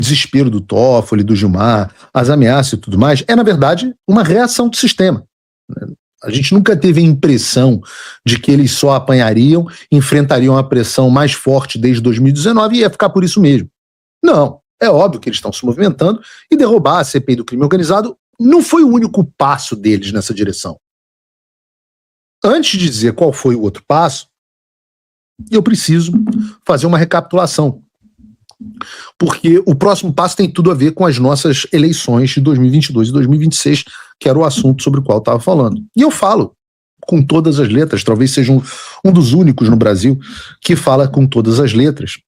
desespero do Toffoli, do Gilmar, as ameaças e tudo mais, é, na verdade, uma reação do sistema. A gente nunca teve a impressão de que eles só apanhariam, enfrentariam a pressão mais forte desde 2019 e ia ficar por isso mesmo. Não, é óbvio que eles estão se movimentando e derrubar a CPI do crime organizado não foi o único passo deles nessa direção. Antes de dizer qual foi o outro passo, eu preciso fazer uma recapitulação. Porque o próximo passo tem tudo a ver com as nossas eleições de 2022 e 2026, que era o assunto sobre o qual eu estava falando. E eu falo com todas as letras, talvez seja um dos únicos no Brasil que fala com todas as letras,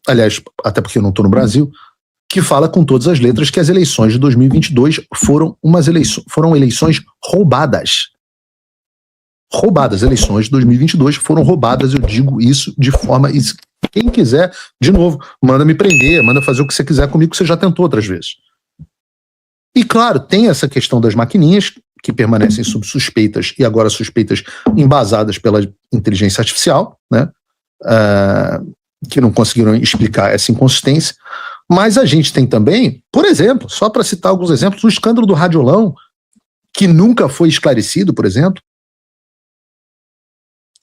aliás, até porque eu não estou no Brasil, que fala com todas as letras que as eleições de 2022 foram eleições roubadas. Roubadas, eleições de 2022 foram roubadas, eu digo isso de forma... Quem quiser, de novo, manda me prender, manda fazer o que você quiser comigo, que você já tentou outras vezes. E claro, tem essa questão das maquininhas, que permanecem sob suspeitas, e agora suspeitas embasadas pela inteligência artificial, né? Que não conseguiram explicar essa inconsistência. Mas a gente tem também, por exemplo, só para citar alguns exemplos, o escândalo do Radiolão, que nunca foi esclarecido, por exemplo.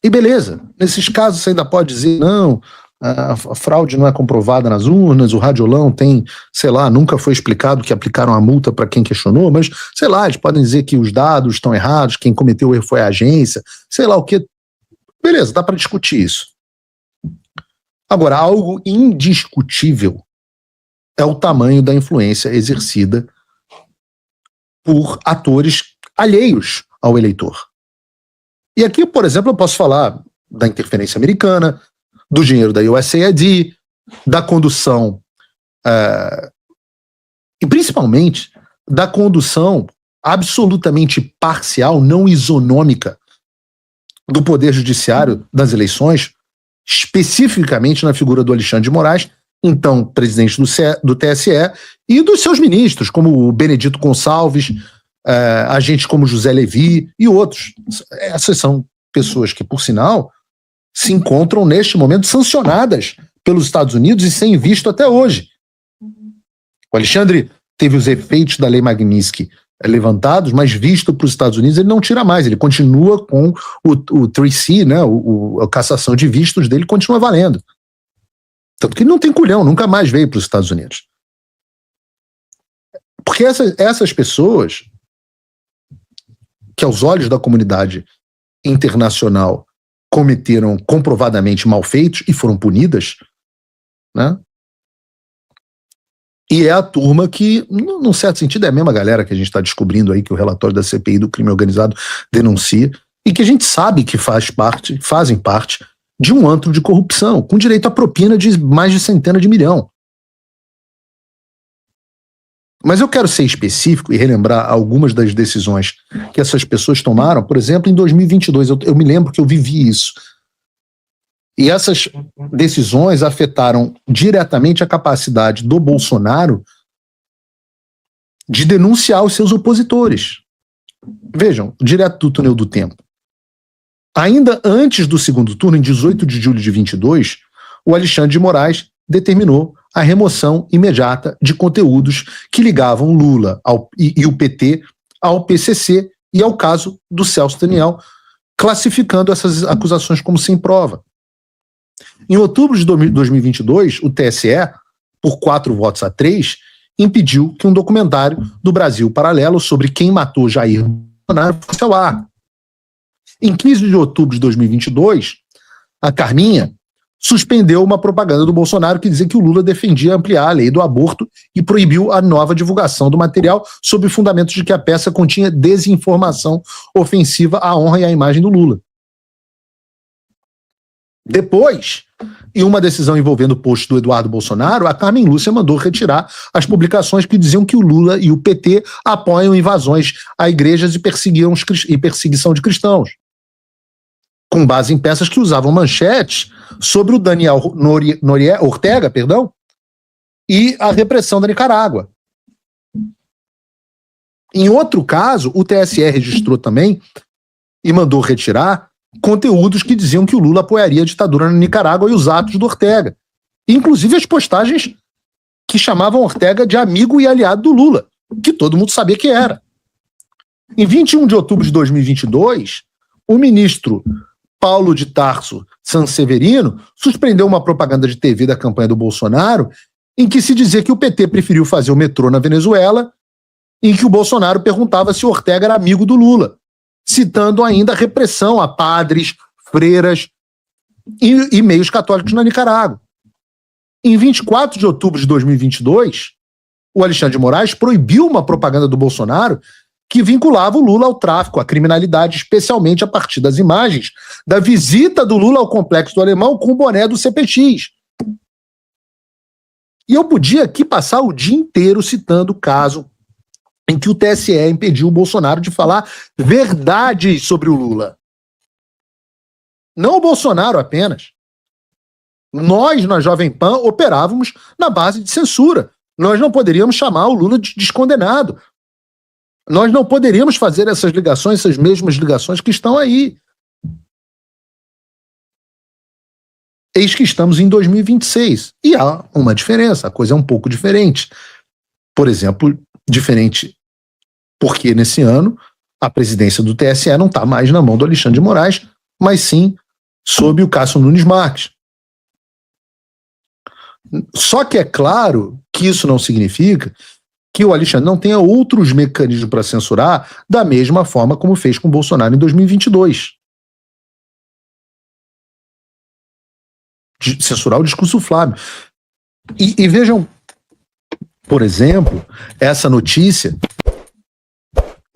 E beleza, nesses casos você ainda pode dizer, não, a fraude não é comprovada nas urnas, o Radiolão tem, sei lá, nunca foi explicado que aplicaram a multa para quem questionou, mas, sei lá, eles podem dizer que os dados estão errados, quem cometeu o erro foi a agência, sei lá o que. Beleza, dá para discutir isso. Agora, algo indiscutível é o tamanho da influência exercida por atores alheios ao eleitor. E aqui, por exemplo, eu posso falar da interferência americana, do dinheiro da USAID, da condução, e principalmente da condução absolutamente parcial, não isonômica, do Poder Judiciário das eleições, especificamente na figura do Alexandre de Moraes, então presidente do TSE, e dos seus ministros, como o Benedito Gonçalves, agentes como José Levi e outros. Essas são pessoas que, por sinal, se encontram neste momento sancionadas pelos Estados Unidos e sem visto até hoje. O Alexandre teve os efeitos da Lei Magnitsky levantados, mas visto para os Estados Unidos ele não tira mais, ele continua com o 3C, né, a cassação de vistos dele continua valendo. Tanto que ele não tem culhão, nunca mais veio para os Estados Unidos. Porque essas pessoas, que aos olhos da comunidade internacional cometeram comprovadamente malfeitos e foram punidas, né? E é a turma que, num certo sentido, é a mesma galera que a gente está descobrindo aí, que o relatório da CPI do crime organizado denuncia, e que a gente sabe que fazem parte de um antro de corrupção, com direito à propina de mais de centena de milhão. Mas eu quero ser específico e relembrar algumas das decisões que essas pessoas tomaram. Por exemplo, em 2022, eu me lembro que eu vivi isso. E essas decisões afetaram diretamente a capacidade do Bolsonaro de denunciar os seus opositores. Vejam, direto do túnel do tempo. Ainda antes do segundo turno, em 18 de julho de 22, o Alexandre de Moraes determinou a remoção imediata de conteúdos que ligavam Lula e o PT ao PCC e ao caso do Celso Daniel, classificando essas acusações como sem prova. Em outubro de 2022, o TSE, por 4 votos a 3, impediu que um documentário do Brasil Paralelo sobre quem matou Jair Bolsonaro fosse ao ar. Em 15 de outubro de 2022, a Carminha suspendeu uma propaganda do Bolsonaro que dizia que o Lula defendia ampliar a lei do aborto e proibiu a nova divulgação do material sob fundamentos de que a peça continha desinformação ofensiva à honra e à imagem do Lula. Depois, em uma decisão envolvendo o post do Eduardo Bolsonaro, a Carmen Lúcia mandou retirar as publicações que diziam que o Lula e o PT apoiam invasões a igrejas e perseguição de cristãos, com base em peças que usavam manchetes sobre o Daniel Ortega, e a repressão da Nicarágua. Em outro caso, o TSE registrou também e mandou retirar conteúdos que diziam que o Lula apoiaria a ditadura na Nicarágua e os atos do Ortega. Inclusive as postagens que chamavam Ortega de amigo e aliado do Lula, que todo mundo sabia que era. Em 21 de outubro de 2022, o ministro Paulo de Tarso Sanseverino suspendeu uma propaganda de TV da campanha do Bolsonaro em que se dizia que o PT preferiu fazer o metrô na Venezuela, em que o Bolsonaro perguntava se Ortega era amigo do Lula, citando ainda a repressão a padres, freiras e meios católicos na Nicarágua. Em 24 de outubro de 2022, o Alexandre de Moraes proibiu uma propaganda do Bolsonaro que vinculava o Lula ao tráfico, à criminalidade, especialmente a partir das imagens da visita do Lula ao Complexo do Alemão com o boné do CPX. E eu podia aqui passar o dia inteiro citando o caso em que o TSE impediu o Bolsonaro de falar verdades sobre o Lula. Não o Bolsonaro apenas. Nós, na Jovem Pan, operávamos na base de censura. Nós não poderíamos chamar o Lula de descondenado. Nós não poderíamos fazer essas ligações, essas mesmas ligações que estão aí. Eis que estamos em 2026. E há uma diferença, a coisa é um pouco diferente. Por exemplo, diferente porque nesse ano a presidência do TSE não está mais na mão do Alexandre de Moraes, mas sim sob o Cássio Nunes Marques. Só que é claro que isso não significa que o Alexandre não tenha outros mecanismos para censurar da mesma forma como fez com o Bolsonaro em 2022. Censurar o discurso Flávio. E vejam, por exemplo, essa notícia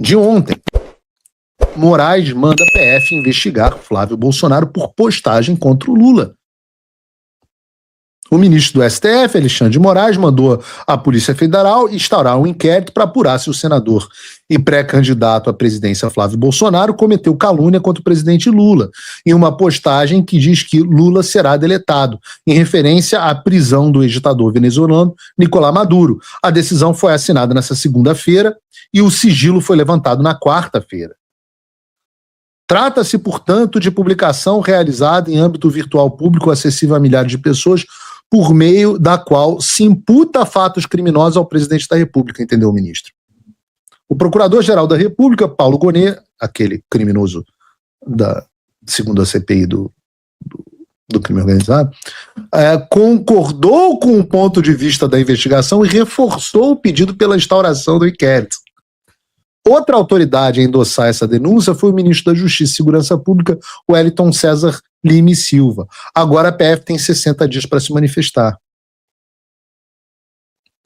de ontem. Moraes manda a PF investigar Flávio Bolsonaro por postagem contra o Lula. O ministro do STF, Alexandre de Moraes, mandou a Polícia Federal instaurar um inquérito para apurar se o senador e pré-candidato à presidência Flávio Bolsonaro cometeu calúnia contra o presidente Lula, em uma postagem que diz que Lula será deletado, em referência à prisão do ex-ditador venezuelano Nicolás Maduro. A decisão foi assinada nesta segunda-feira e o sigilo foi levantado na quarta-feira. Trata-se, portanto, de publicação realizada em âmbito virtual público acessível a milhares de pessoas, por meio da qual se imputa fatos criminosos ao presidente da República, entendeu, ministro? O Procurador-Geral da República, Paulo Gonet, aquele criminoso segundo a CPI do crime organizado, concordou com o ponto de vista da investigação e reforçou o pedido pela instauração do inquérito. Outra autoridade a endossar essa denúncia foi o ministro da Justiça e Segurança Pública, Wellington César Lima e Silva. Agora a PF tem 60 dias para se manifestar.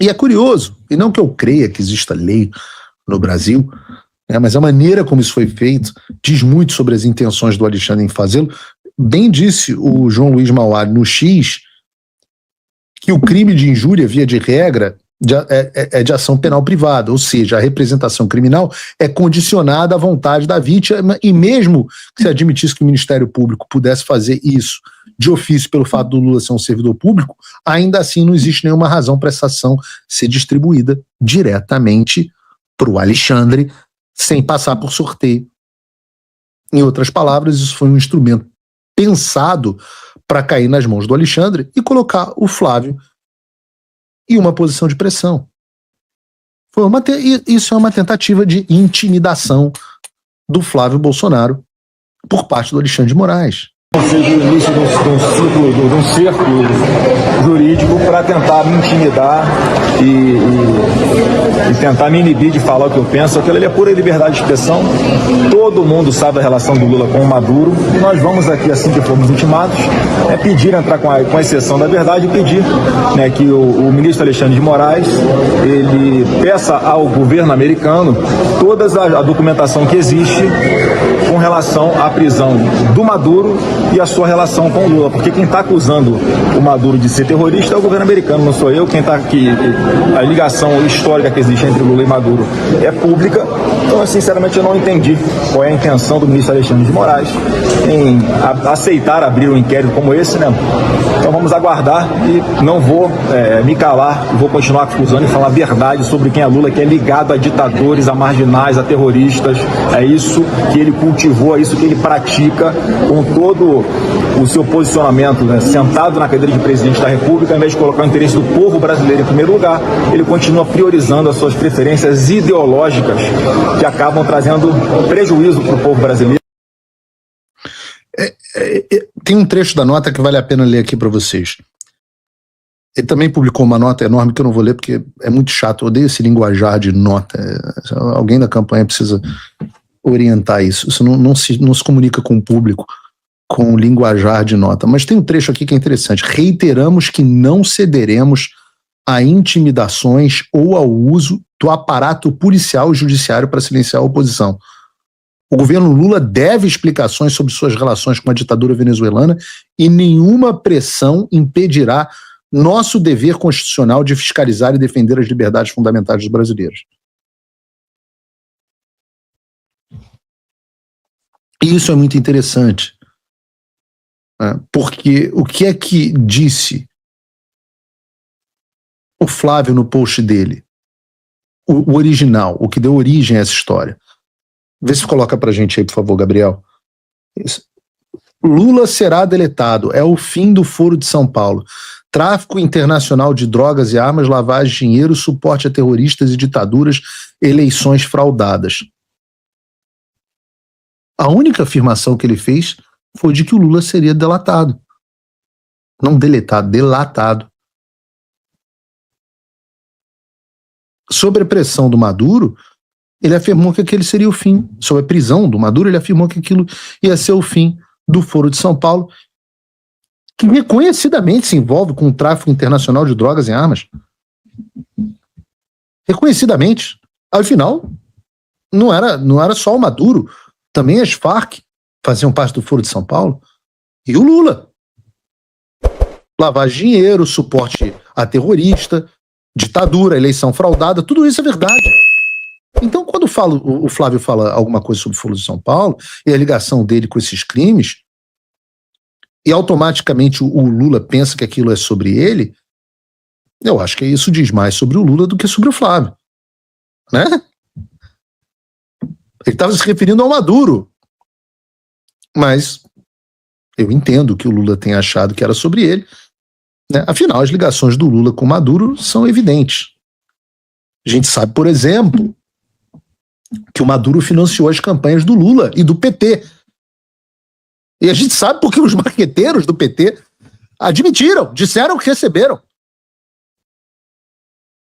E é curioso, e não que eu creia que exista lei no Brasil, mas a maneira como isso foi feito diz muito sobre as intenções do Alexandre em fazê-lo. Bem disse o João Luiz Mauad no X que o crime de injúria, via de regra, é de ação penal privada, ou seja, a representação criminal é condicionada à vontade da vítima, e mesmo que se admitisse que o Ministério Público pudesse fazer isso de ofício pelo fato do Lula ser um servidor público, ainda assim não existe nenhuma razão para essa ação ser distribuída diretamente para o Alexandre, sem passar por sorteio. Em outras palavras, isso foi um instrumento pensado para cair nas mãos do Alexandre e colocar o Flávio em uma posição de pressão. Isso é uma tentativa de intimidação do Flávio Bolsonaro por parte do Alexandre de Moraes. Seja o início de um cerco jurídico para tentar me intimidar e tentar me inibir de falar o que eu penso. Aquilo ali é pura liberdade de expressão. Todo mundo sabe a relação do Lula com o Maduro. E nós vamos aqui, assim que formos intimados, pedir, entrar com a exceção da verdade, e pedir que o ministro Alexandre de Moraes ele peça ao governo americano toda a documentação que existe com relação à prisão do Maduro e a sua relação com o Lula, porque quem está acusando o Maduro de ser terrorista é o governo americano, não sou eu. Quem está aqui, a ligação histórica que existe rixa entre Lula e Maduro é pública. Então, sinceramente, eu não entendi qual é a intenção do ministro Alexandre de Moraes em aceitar abrir um inquérito como esse, né? Então vamos aguardar e não vou me calar, vou continuar acusando e falar a verdade sobre quem é Lula, que é ligado a ditadores, a marginais, a terroristas. É isso que ele cultivou, é isso que ele pratica com todo o seu posicionamento, né? Sentado na cadeira de presidente da República, ao invés de colocar o interesse do povo brasileiro em primeiro lugar, ele continua priorizando as suas preferências ideológicas que acabam trazendo prejuízo para o povo brasileiro. Tem um trecho da nota que vale a pena ler aqui para vocês. Ele também publicou uma nota enorme que eu não vou ler porque é muito chato, eu odeio esse linguajar de nota. Alguém da campanha precisa orientar isso. Isso não se comunica com o público com linguajar de nota. Mas tem um trecho aqui que é interessante. Reiteramos que não cederemos a intimidações ou ao uso do aparato policial e judiciário para silenciar a oposição. O governo Lula deve explicações sobre suas relações com a ditadura venezuelana e nenhuma pressão impedirá nosso dever constitucional de fiscalizar e defender as liberdades fundamentais dos brasileiros. E isso é muito interessante, né? Porque o que é que disse o Flávio no post dele? O original, o que deu origem a essa história. Vê se coloca pra gente aí, por favor, Gabriel. Isso. Lula será deletado. É o fim do Foro de São Paulo. Tráfico internacional de drogas e armas, lavagem de dinheiro, suporte a terroristas e ditaduras, eleições fraudadas. A única afirmação que ele fez foi de que o Lula seria delatado. Não deletado, delatado. Sobre a pressão do Maduro, ele afirmou que aquele seria o fim. Sobre a prisão do Maduro, ele afirmou que aquilo ia ser o fim do Foro de São Paulo, que reconhecidamente se envolve com o tráfico internacional de drogas e armas. Reconhecidamente. Afinal, não era só o Maduro, também as Farc faziam parte do Foro de São Paulo. E o Lula. Lavagem de dinheiro, suporte a terrorista, ditadura, eleição fraudada, tudo isso é verdade. Então, quando o Flávio fala alguma coisa sobre o Foro de São Paulo e a ligação dele com esses crimes, e automaticamente o Lula pensa que aquilo é sobre ele, eu acho que isso diz mais sobre o Lula do que sobre o Flávio. Né? Ele estava se referindo ao Maduro. Mas eu entendo que o Lula tenha achado que era sobre ele. Né? Afinal, as ligações do Lula com o Maduro são evidentes. A gente sabe, por exemplo, que o Maduro financiou as campanhas do Lula e do PT. E a gente sabe porque os marqueteiros do PT admitiram, disseram que receberam.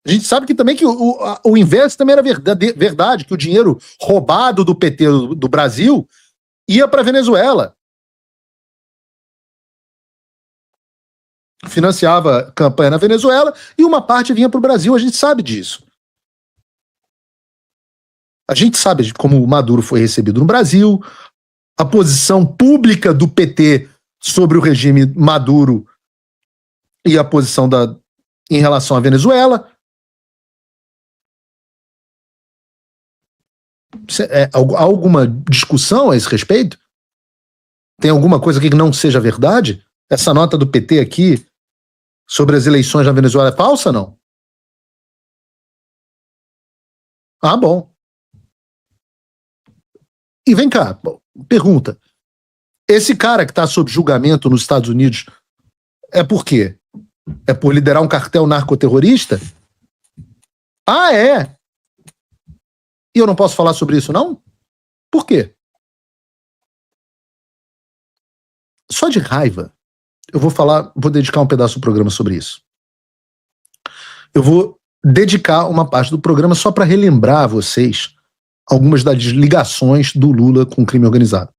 A gente sabe que também que o inverso também era verdade, que o dinheiro roubado do PT do Brasil ia para a Venezuela. Financiava campanha na Venezuela e uma parte vinha para o Brasil, a gente sabe disso. A gente sabe como o Maduro foi recebido no Brasil, a posição pública do PT sobre o regime Maduro e a posição em relação à Venezuela. Há alguma discussão a esse respeito? Tem alguma coisa aqui que não seja verdade? Essa nota do PT aqui sobre as eleições na Venezuela é falsa ou não? Ah, bom. E vem cá, pergunta. Esse cara que está sob julgamento nos Estados Unidos é por quê? É por liderar um cartel narcoterrorista? Ah, é? E eu não posso falar sobre isso, não? Por quê? Só de raiva, eu vou dedicar um pedaço do programa sobre isso. Eu vou dedicar uma parte do programa só para relembrar a vocês algumas das ligações do Lula com o crime organizado.